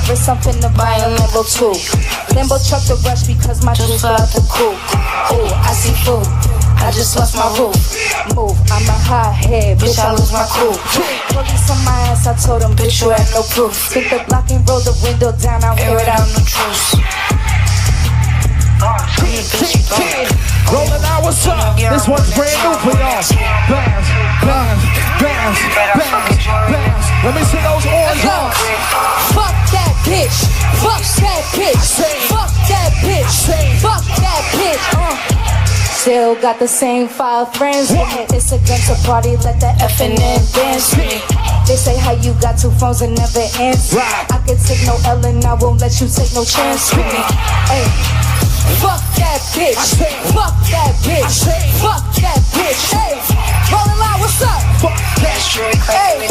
Paris, I'm finna buy a Lambo too. Lambo truck the rush because my juice fell out the coupe. Ooh, I see food, I just lost my roof. Move, I'm a hot head, bitch, I lose my cool. Police on my ass, I told them, bitch, you have no proof. Take the block and roll the window down, I'll air it out, no truce. Rolling out, what's up? This one's brand new for y'all. Bounce, bounce, bounce, bounce, bounce. Let me see those orange hearts. Fuck that bitch, fuck that bitch, fuck that bitch, fuck that bitch. Still got the same 5 friends with me. It's against a party, let the FNN dance with me. They say how you got 2 phones and never answer. I can take no L and I won't let you take no chance with me. Hey. Fuck that bitch, fuck that bitch, fuck that bitch. Hey, rolling loud, what's up? Fuck that shit. Hey,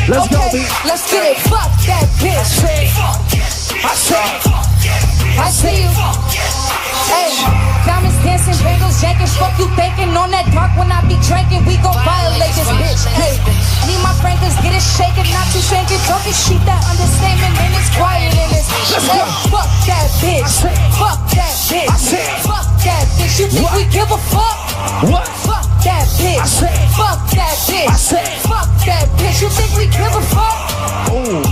let's go, B. Let's get it. Fuck that bitch. I see you. Hey, diamonds dancing, bangles janking. Fuck you thinking on that dark when I be drinking. We gon' violate this bitch. Hey, me my frankers get it shaking, not too shaking. Talking shit that understatement, and it's quiet in this. Hey, fuck that bitch. Fuck that bitch. Fuck that bitch. You think we give a fuck? What? Fuck that bitch. Fuck that bitch. Fuck that bitch. You think we give a fuck? Ooh.